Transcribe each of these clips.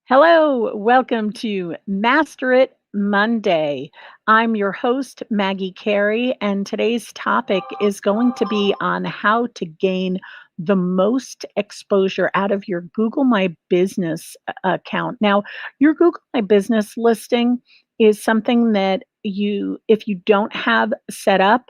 Hello, welcome to Master It Monday. I'm your host, Maggie Carey, and today's topic is going to be on how to gain the most exposure out of your Google My Business account. Now, your Google My Business listing is something that if you don't have set up,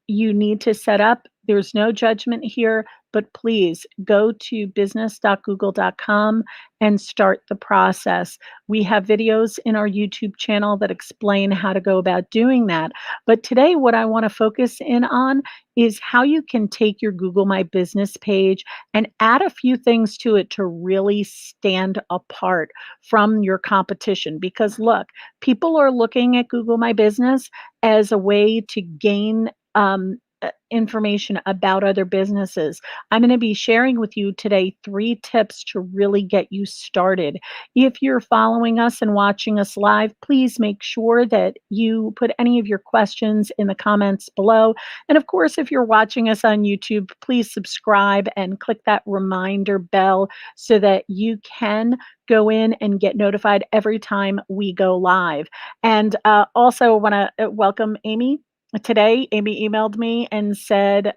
you need to set up. There's no judgment here, but please go to business.google.com and start the process. We have videos in our YouTube channel that explain how to go about doing that. But today, what I want to focus in on is how you can take your Google My Business page and add a few things to it to really stand apart from your competition. Because look, people are looking at Google My Business as a way to gain information about other businesses. I'm going to be sharing with you today 3 tips to really get you started. If you're following us and watching us live, please make sure that you put any of your questions in the comments below. And of course, if you're watching us on YouTube, please subscribe and click that reminder bell so that you can go in and get notified every time we go live. And also want to welcome Amy. Today, Amy emailed me and said,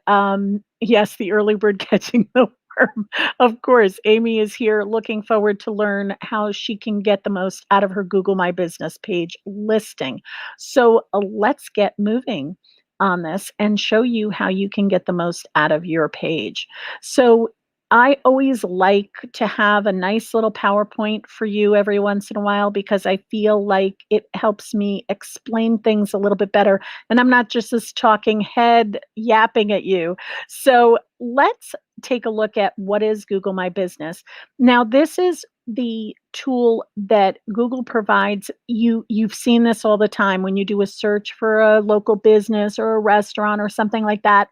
yes, the early bird catching the worm. Of course, Amy is here looking forward to learn how she can get the most out of her Google My Business page listing. So let's get moving on this and show you how you can get the most out of your page. So I always like to have a nice little PowerPoint for you every once in a while because I feel like it helps me explain things a little bit better and I'm not just this talking head yapping at you. So let's take a look at what is Google My Business. Now, this is the tool that Google provides. You've seen this all the time when you do a search for a local business or a restaurant or something like that.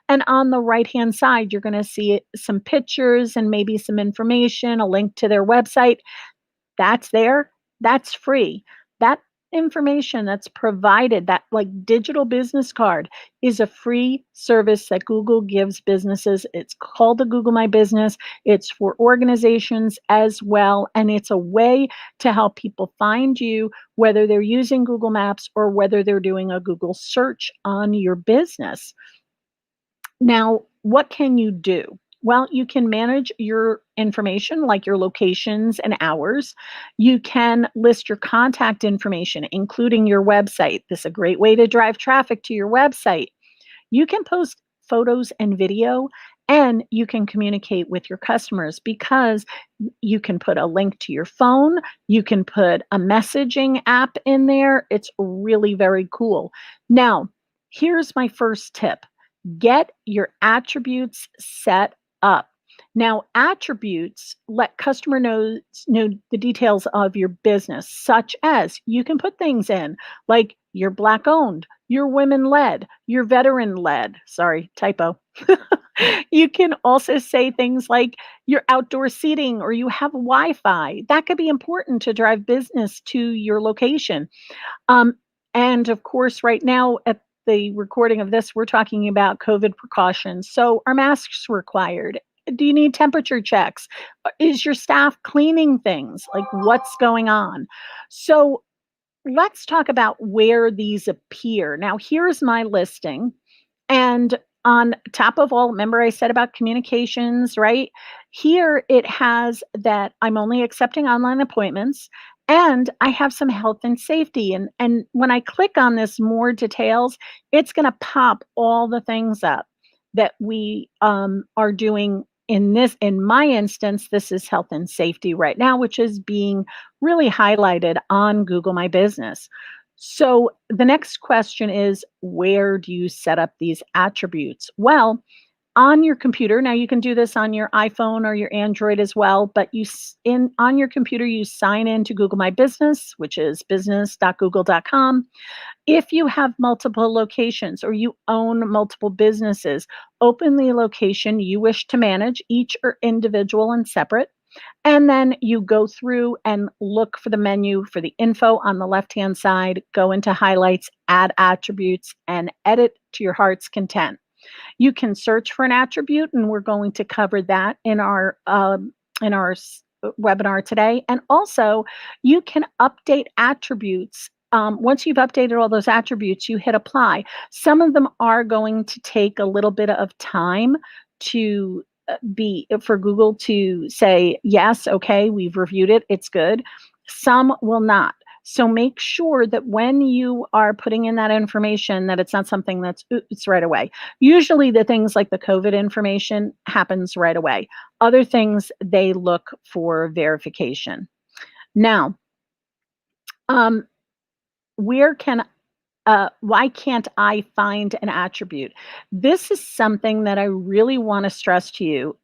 And on the right-hand side, you're going to see some pictures and maybe some information, a link to their website. That's there. That's free. That information that's provided, that like digital business card, is a free service that Google gives businesses. It's called the Google My Business. It's for organizations as well. And it's a way to help people find you, whether they're using Google Maps or whether they're doing a Google search on your business. Now, what can you do? Well, you can manage your information like your locations and hours. You can list your contact information, including your website. This is a great way to drive traffic to your website. You can post photos and video, and you can communicate with your customers because you can put a link to your phone. You can put a messaging app in there. It's really very cool. Now, here's my first tip. Get your attributes set up. Now, attributes let know the details of your business, such as you can put things in like you're Black owned, you're women led, you're veteran led. Sorry, typo. You can also say things like you're outdoor seating or you have Wi Fi. That could be important to drive business to your location. Um, and of course, right now at the recording of this, we're talking about COVID precautions. So, are masks required? Do you need temperature checks? Is your staff cleaning things? Like, what's going on? So, let's talk about where these appear. Now, here's my listing. And on top of all, remember I said about communications, right? Here it has that I'm only accepting online appointments and I have some health and safety. And when I click on this more details, it's going to pop all the things up that we are doing in my instance. This is health and safety right now, which is being really highlighted on Google My Business. So the next question is, where do you set up these attributes? Well, on your computer, now you can do this on your iPhone or your Android as well, but on your computer you sign into Google My Business, which is business.google.com. If you have multiple locations or you own multiple businesses, open the location you wish to manage. Each are individual and separate. And then you go through and look for the menu for the info on the left-hand side, go into highlights, add attributes, and edit to your heart's content. You can search for an attribute, and we're going to cover that in our webinar today. And also, you can update attributes. Once you've updated all those attributes, you hit apply. Some of them are going to take a little bit of time to be for Google to say, yes, okay, we've reviewed it, it's good. Some will not. So make sure that when you are putting in that information that it's not something that's it's right away. Usually the things like the COVID information happens right away. Other things, they look for verification. Now, um, where can why can't I find an attribute? This is something that I really want to stress to you.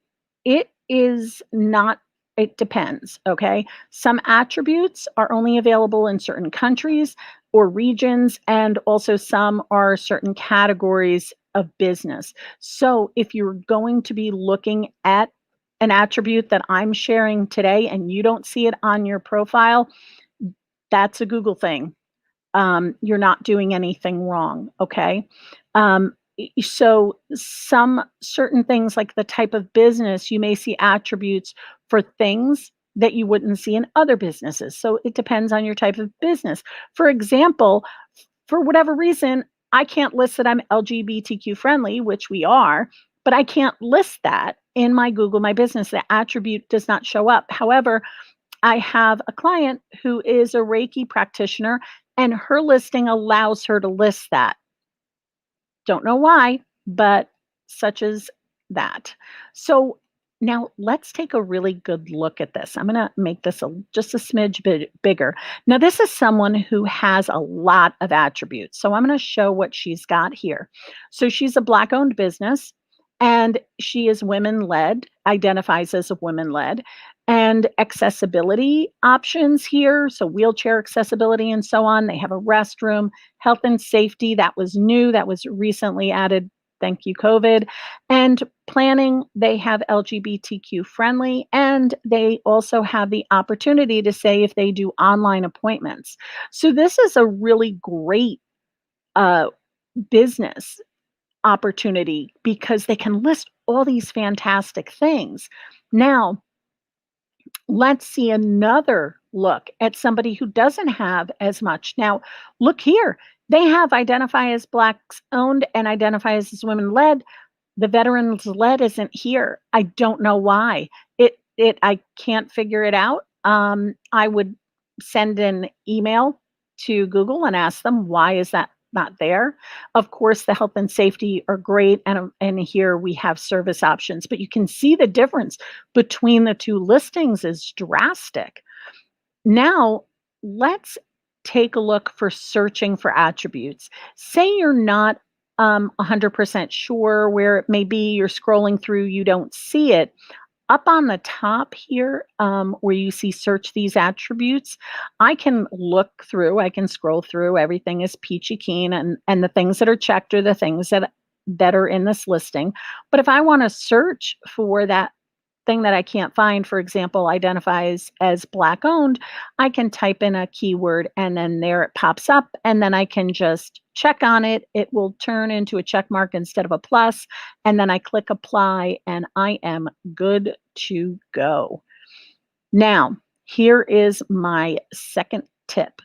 It is not, it depends, okay? Some attributes are only available in certain countries or regions, and also some are certain categories of business. So if you're going to be looking at an attribute that I'm sharing today and you don't see it on your profile, that's a Google thing. You're not doing anything wrong, okay? So some certain things like the type of business, you may see attributes for things that you wouldn't see in other businesses. So it depends on your type of business. For example, for whatever reason, I can't list that I'm LGBTQ friendly, which we are, but I can't list that in my Google My Business. The attribute does not show up. However, I have a client who is a Reiki practitioner, and her listing allows her to list that. Don't know why, but such as that. So now let's take a really good look at this. I'm going to make this just a smidge bit bigger. Now, this is someone who has a lot of attributes. So I'm going to show what she's got here. So she's a Black owned business and she is women led, identifies as a women led, and accessibility options here. So wheelchair accessibility and so on. They have a restroom, health and safety. That was new, that was recently added. Thank you, COVID. And planning, they have LGBTQ friendly, and they also have the opportunity to say if they do online appointments. So this is a really great uh, business opportunity because they can list all these fantastic things. Now, let's see another look at somebody who doesn't have as much. Now, look here. They have identify as Blacks owned and identify as women led. The veterans led isn't here. I don't know why. I can't figure it out. I would send an email to Google and ask them why is that not there. Of course, the health and safety are great, and here we have service options, but you can see the difference between the two listings is drastic. Now, let's take a look for searching for attributes. Say you're not 100% sure where it may be, you're scrolling through, you don't see it. Up on the top here, where you see search these attributes, I can look through, I can scroll through, everything is peachy keen, and the things that are checked are the things that are in this listing. But if I want to search for that thing that I can't find, for example, identifies as Black owned, I can type in a keyword and then there it pops up, and then I can just check on it. It will turn into a check mark instead of a plus, and then I click apply and I am good to go. Now, here is my second tip.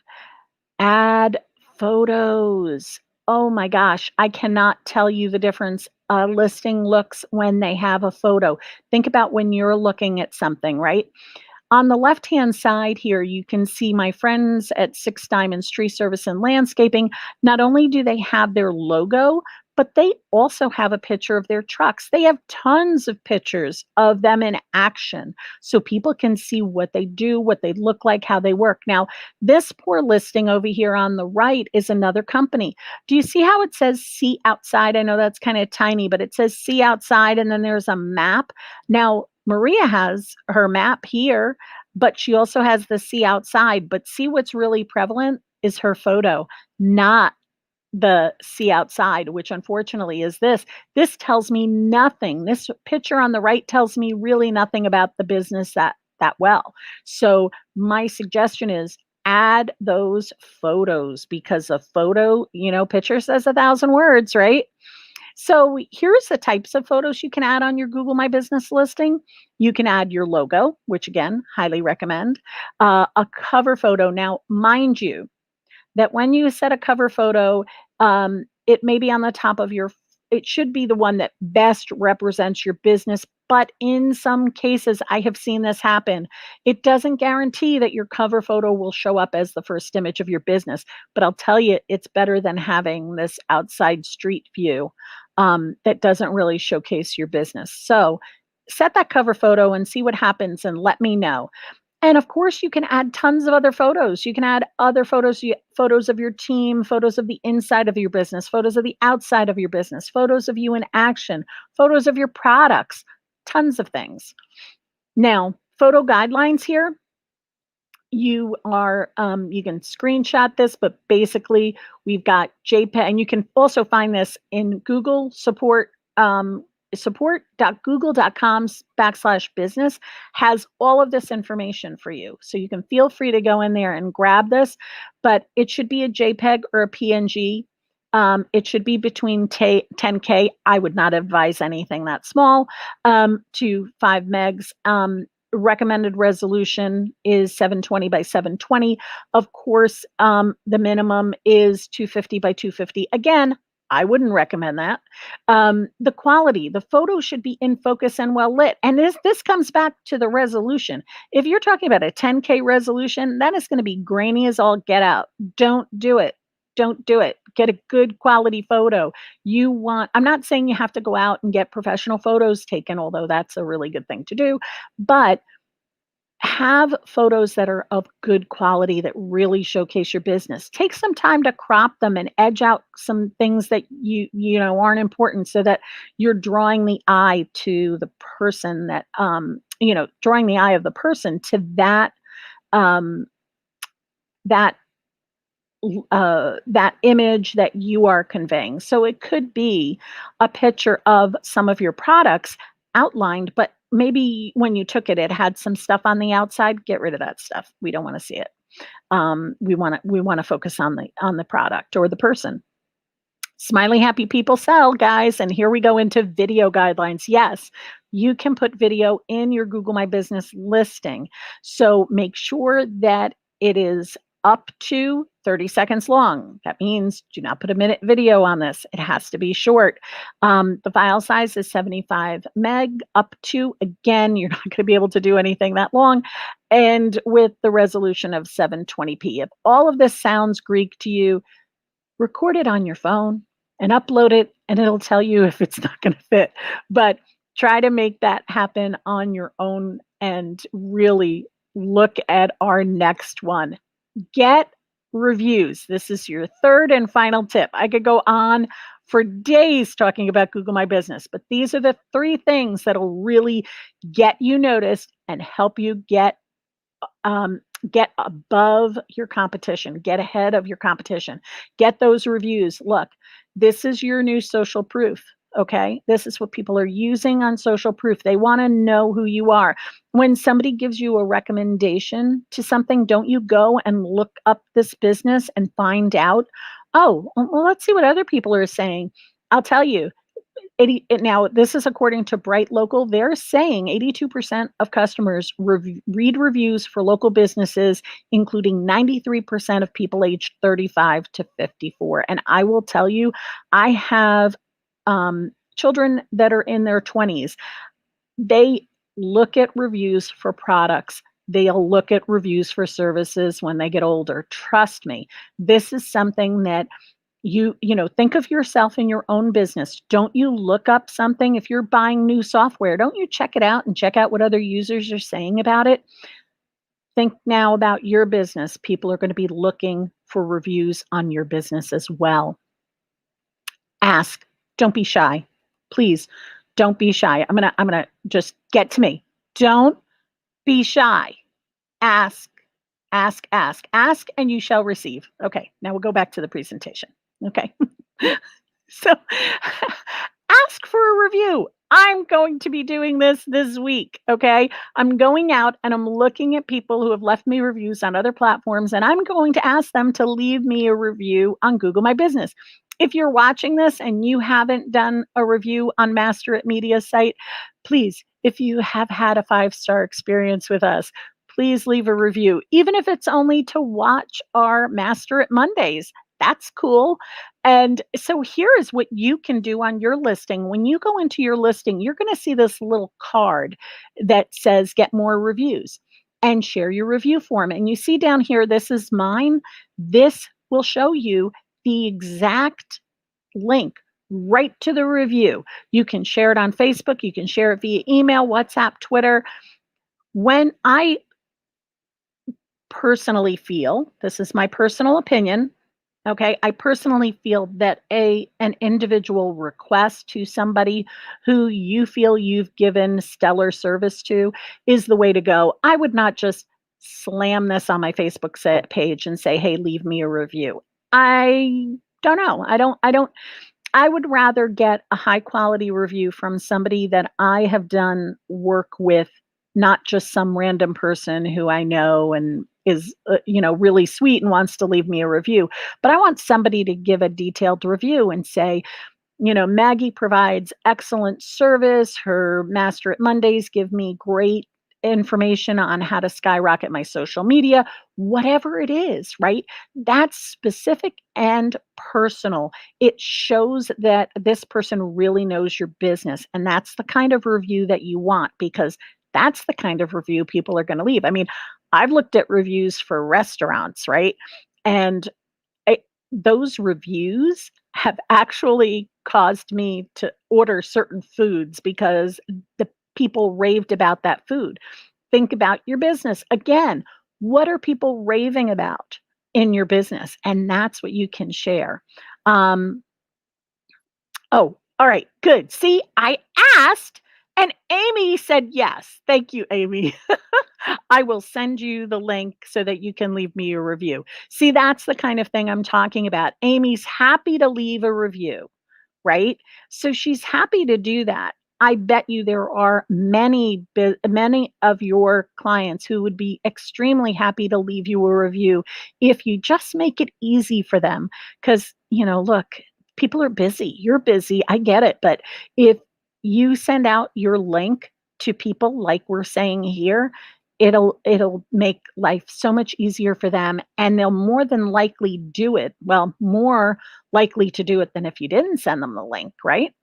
Add photos. Oh my gosh, I cannot tell you the difference a listing looks when they have a photo. Think about when you're looking at something, right? On the left-hand side here, you can see my friends at Six Diamonds Tree Service and Landscaping. Not only do they have their logo, but they also have a picture of their trucks. They have tons of pictures of them in action so people can see what they do, what they look like, how they work. Now, this poor listing over here on the right is another company. Do you see how it says see outside? I know that's kind of tiny, but it says see outside and then there's a map. Now, Maria has her map here, but she also has the see outside. But see what's really prevalent is her photo, not the see outside, which unfortunately is this. This tells me nothing. This picture on the right tells me really nothing about the business that well. So my suggestion is add those photos because a photo, picture says 1,000 words, right? So here's the types of photos you can add on your Google My Business listing. You can add your logo, which again, highly recommend, a cover photo. Now, mind you, that when you set a cover photo, it may be on the top of your it should be the one that best represents your business, but in some cases, I have seen this happen. It doesn't guarantee that your cover photo will show up as the first image of your business, but I'll tell you, it's better than having this outside street view, that doesn't really showcase your business. So, set that cover photo and see what happens and let me know. And of course, you can add tons of other photos. You can add other photos, photos of your team, photos of the inside of your business, photos of the outside of your business, photos of you in action, photos of your products, tons of things. Now, photo guidelines here. You can screenshot this, but basically we've got JPEG, and you can also find this in Google support. Support.google.com/business has all of this information for you. So you can feel free to go in there and grab this, but it should be a JPEG or a PNG. It should be between 10K. I would not advise anything that small, to 5 megs. Recommended resolution is 720 by 720. Of course, the minimum is 250 by 250. Again, I wouldn't recommend that. The quality, the photo should be in focus and well lit. And this comes back to the resolution. If you're talking about a 10K resolution, that is going to be grainy as all get out. Don't do it. Don't do it. Get a good quality photo. I'm not saying you have to go out and get professional photos taken, although that's a really good thing to do, but have photos that are of good quality that really showcase your business. Take some time to crop them and edge out some things that aren't important, so that you're drawing the eye to the person that drawing the eye of the person to um that that image that you are conveying. So it could be a picture of some of your products outlined, but maybe when you took it, it had some stuff on the outside. Get rid of that stuff. We don't want to see it. We want to focus on the product or the person. Smiley, happy people sell, guys. And here we go into video guidelines. Yes, you can put video in your Google My Business listing. So make sure that it is up to 30 seconds long. That means do not put a minute video on this. It has to be short. The file size is 75 meg up to, again, you're not going to be able to do anything that long. And with the resolution of 720p. If all of this sounds Greek to you, record it on your phone and upload it, and it'll tell you if it's not going to fit. But try to make that happen on your own and really look at our next one. Get reviews. This is your third and final tip. I could go on for days talking about Google My Business, but these are the 3 things that'll really get you noticed and help you get above your competition, get ahead of your competition, get those reviews. Look, this is your new social proof. Okay. This is what people are using on social proof. They want to know who you are. When somebody gives you a recommendation to something, don't you go and look up this business and find out, oh, well, let's see what other people are saying. I'll tell you, now, this is according to Bright Local. They're saying 82% of customers read reviews for local businesses, including 93% of people aged 35 to 54. And I will tell you, I have children that are in their 20s. They look at reviews for products. They'll look at reviews for services when they get older. Trust me, this is something that think of yourself in your own business. Don't you look up something if you're buying new software? Don't you check it out and check out what other users are saying about it? Think now about your business. People are going to be looking for reviews on your business as well. Ask. Don't be shy. Please don't be shy. I'm gonna just get to me. Don't be shy. Ask, ask, and you shall receive. Okay, now we'll go back to the presentation. Okay. So ask for a review. I'm going to be doing this week. Okay. I'm going out and I'm looking at people who have left me reviews on other platforms, and I'm going to ask them to leave me a review on Google My Business. if you're watching this and you haven't done a review on Master It Media site, please, if you have had a 5-star experience with us, please leave a review. Even if it's only to watch our Master It Mondays, that's cool. And so here is what you can do on your listing. When you go into your listing, you're going to see this little card that says get more reviews and share your review form. And you see down here, this is mine. This will show you the exact link right to the review. You can share it on Facebook, you can share it via email, WhatsApp, Twitter. When I personally feel, this is my personal opinion, okay, I personally feel that an individual request to somebody who you feel you've given stellar service to is the way to go. I would not just slam this on my Facebook page and say, "Hey, leave me a review." I don't know. I would rather get a high quality review from somebody that I have done work with, not just some random person who I know and is, really sweet and wants to leave me a review. But I want somebody to give a detailed review and say, Maggie provides excellent service. Her Master at Mondays give me great information on how to skyrocket my social media, whatever it is, right? That's specific and personal. It shows that this person really knows your business. And that's the kind of review that you want, because that's the kind of review people are going to leave. I mean, I've looked at reviews for restaurants, right? And I those reviews have actually caused me to order certain foods because the people raved about that food. Think about your business. Again, what are people raving about in your business? And that's what you can share. Um, Oh, all right, good. See, I asked and Amy said yes. Thank you, Amy. I will send you the link so that you can leave me a review. See, that's the kind of thing I'm talking about. Amy's happy to leave a review, right? So she's happy to do that. I bet you there are many of your clients who would be extremely happy to leave you a review if you just make it easy for them. Because, look, people are busy. You're busy. I get it. But if you send out your link to people like we're saying here, it'll make life so much easier for them, and they'll more than likely do it. Well, more likely to do it than if you didn't send them the link, right?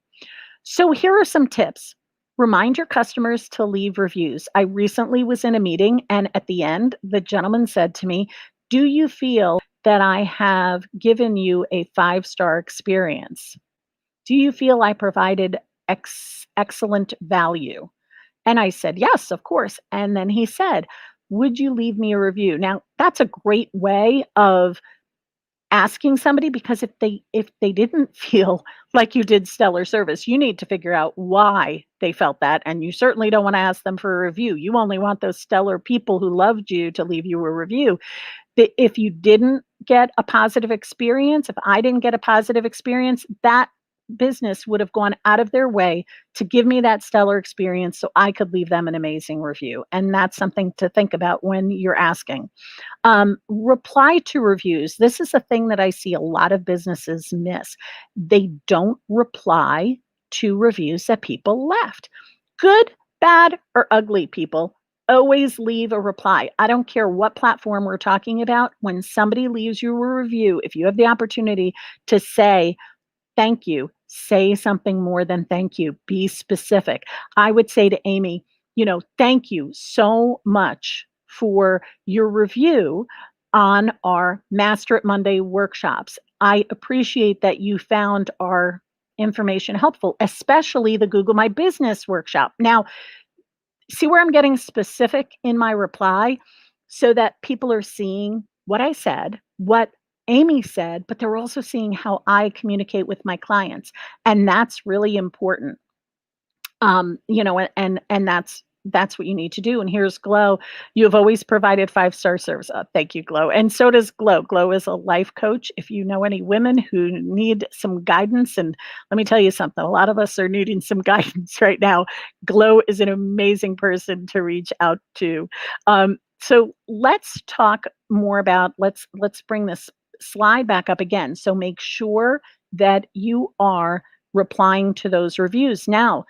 So here are some tips. Remind your customers to leave reviews. I recently was in a meeting, and at the end, the gentleman said to me, "Do you feel that I have given you a 5-star experience? Do you feel I provided excellent value?" And I said, "Yes, of course." And then he said, "Would you leave me a review?" Now, that's a great way of asking somebody, because if they didn't feel like you did stellar service, you need to figure out why they felt that, and you certainly don't want to ask them for a review. You only want those stellar people who loved you to leave you a review. If you didn't get a positive experience, if I didn't get a positive experience, that business would have gone out of their way to give me that stellar experience so I could leave them an amazing review. And that's something to think about when you're asking. Reply to reviews. This is a thing that I see a lot of businesses miss. They don't reply to reviews that people left. Good, bad, or ugly, people, always leave a reply. I don't care what platform we're talking about. When somebody leaves you a review, if you have the opportunity to say, "Thank you," say something more than thank you. Be specific. I would say to Amy, "Thank you so much for your review on our Master It Monday workshops. I appreciate that you found our information helpful, especially the Google My Business workshop." Now, see where I'm getting specific in my reply, so that people are seeing what I said, what Amy said, but they're also seeing how I communicate with my clients. And that's really important. And that's what you need to do. And here's Glow. "You have always provided 5-star service." Thank you, Glow. And so does Glow. Glow is a life coach. If you know any women who need some guidance, and let me tell you something, a lot of us are needing some guidance right now. Glow is an amazing person to reach out to. So let's talk more about, let's bring this slide back up again. So make sure that you are replying to those reviews. Now,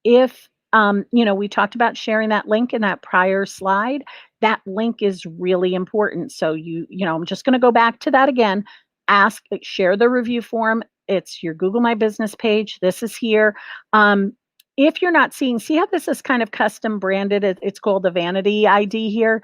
if we talked about sharing that link in that prior slide. That link is really important. So I'm just going to go back to that again. Share the review form. It's your Google My Business page. This is here. Um, if you're not seeing, see how this is kind of custom branded. It's called the Vanity ID here.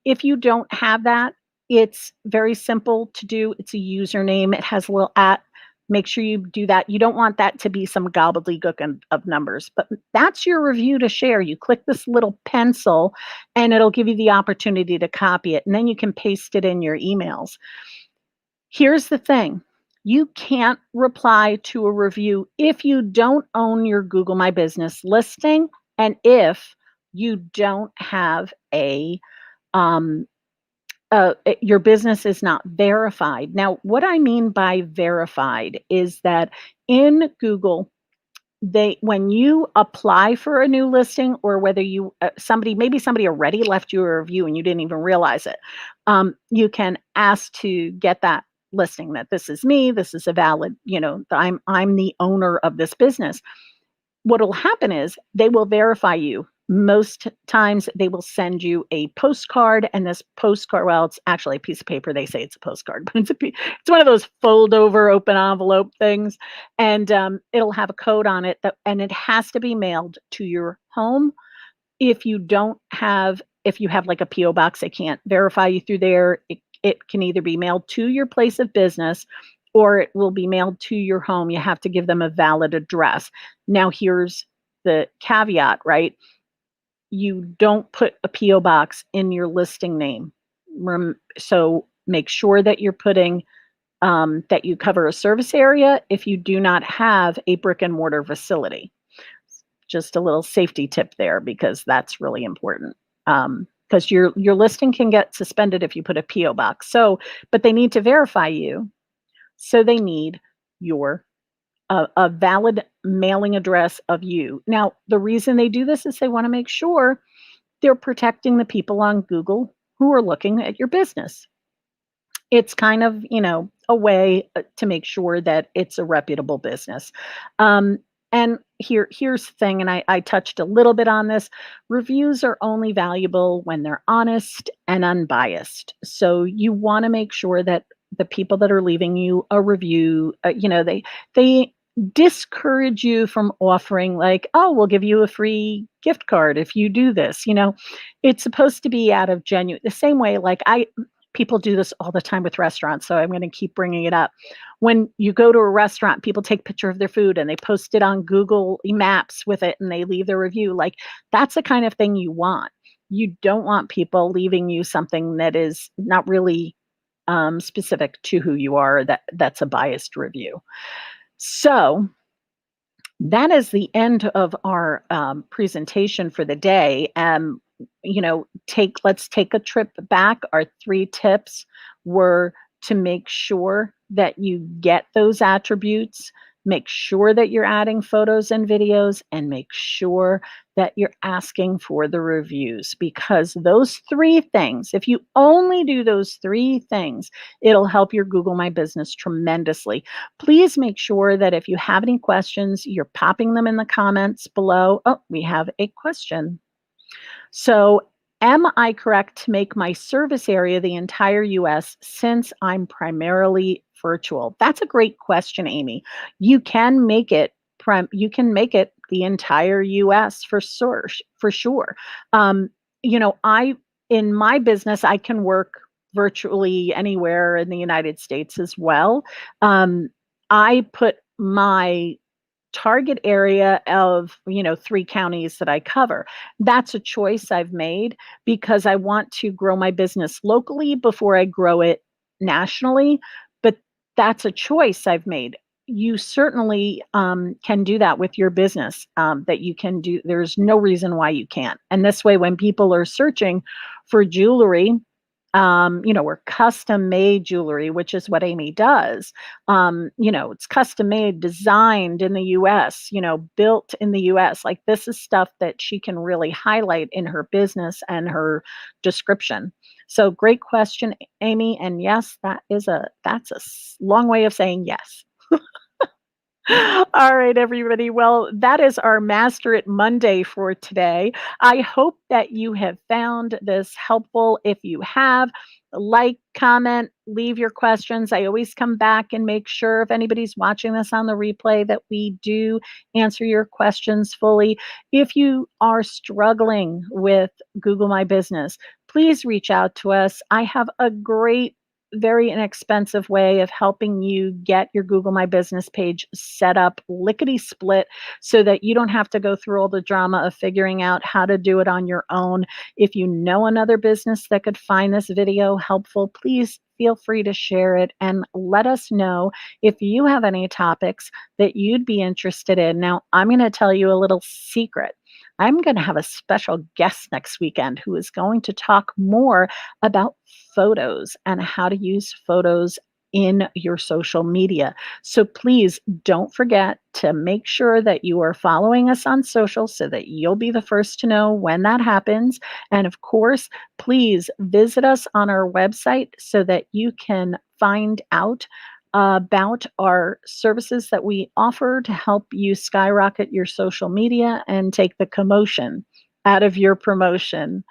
If you don't have that, it's very simple to do. It's a username. It has a little at. Make sure you do that. You don't want that to be some gobbledygook of numbers, but that's your review to share. You click this little pencil and it'll give you the opportunity to copy it, and then you can paste it in your emails. Here's the thing. You can't reply to a review if you don't own your Google My Business listing and if you don't have um, your business is not verified. Now, what I mean by verified is that in Google, when you apply for a new listing, or whether maybe somebody already left you a review and you didn't even realize it, you can ask to get that listing, that this is me, this is a valid, I'm the owner of this business. What'll happen is they will verify you. Most times they will send you a postcard, and this postcard, well, it's actually a piece of paper. They say it's a postcard, but it's one of those fold over open envelope things, and it'll have a code on it and it has to be mailed to your home. If you have like a PO box, they can't verify you through there. It can either be mailed to your place of business or it will be mailed to your home. You have to give them a valid address. Now, here's the caveat, right? You don't put a PO box in your listing name. So make sure that you're putting that you cover a service area if you do not have a brick and mortar facility. Just a little safety tip there, because that's really important. Because your listing can get suspended if you put a PO box. But they need to verify you. So they need a valid mailing address of you. Now, the reason they do this is they want to make sure they're protecting the people on Google who are looking at your business. It's kind of, a way to make sure that it's a reputable business. And here's the thing, and I touched a little bit on this. Reviews are only valuable when they're honest and unbiased. So you want to make sure that the people that are leaving you a review, they discourage you from offering, like, oh, we'll give you a free gift card if you do this. It's supposed to be out of genuine, the same way, like people do this all the time with restaurants, so I'm going to keep bringing it up. When you go to a restaurant, people take a picture of their food and they post it on Google Maps with it and they leave their review. Like, that's the kind of thing you want. You don't want people leaving you something that is not really specific to who you are, that's a biased review. So that is the end of our presentation for the day. Let's take a trip back. Our 3 tips were to make sure that you get those attributes, make sure that you're adding photos and videos, and make sure that you're asking for the reviews, because those 3 things, if you only do those 3 things, it'll help your Google My Business tremendously. Please make sure that if you have any questions, you're popping them in the comments below. Oh, we have a question. So, am I correct to make my service area the entire US since I'm primarily virtual? That's a great question, Amy. You can make it the entire US for sure, for sure. I in my business, I can work virtually anywhere in the United States as well. I put my target area of 3 counties that I cover. That's a choice I've made because I want to grow my business locally before I grow it nationally, but that's a choice I've made. You certainly can do that with your business, that you can do. There's no reason why you can't. And this way, when people are searching for jewelry, or custom made jewelry, which is what Amy does. It's custom made, designed in the US, built in the US. Like, this is stuff that she can really highlight in her business and her description. So great question, Amy. And yes, that's a long way of saying yes. All right, everybody. Well, that is our Master It Monday for today. I hope that you have found this helpful. If you have, like, comment, leave your questions. I always come back and make sure if anybody's watching this on the replay that we do answer your questions fully. If you are struggling with Google My Business, please reach out to us. I have a great very inexpensive way of helping you get your Google My Business page set up lickety split so that you don't have to go through all the drama of figuring out how to do it on your own. If you know another business that could find this video helpful, please feel free to share it and let us know if you have any topics that you'd be interested in. Now, I'm going to tell you a little secret. I'm going to have a special guest next weekend who is going to talk more about photos and how to use photos in your social media. So please don't forget to make sure that you are following us on social so that you'll be the first to know when that happens. And of course, please visit us on our website so that you can find out about our services that we offer to help you skyrocket your social media and take the commotion out of your promotion.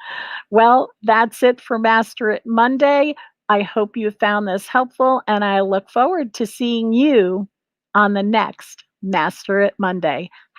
Well, that's it for Master It Monday. I hope you found this helpful, and I look forward to seeing you on the next Master It Monday.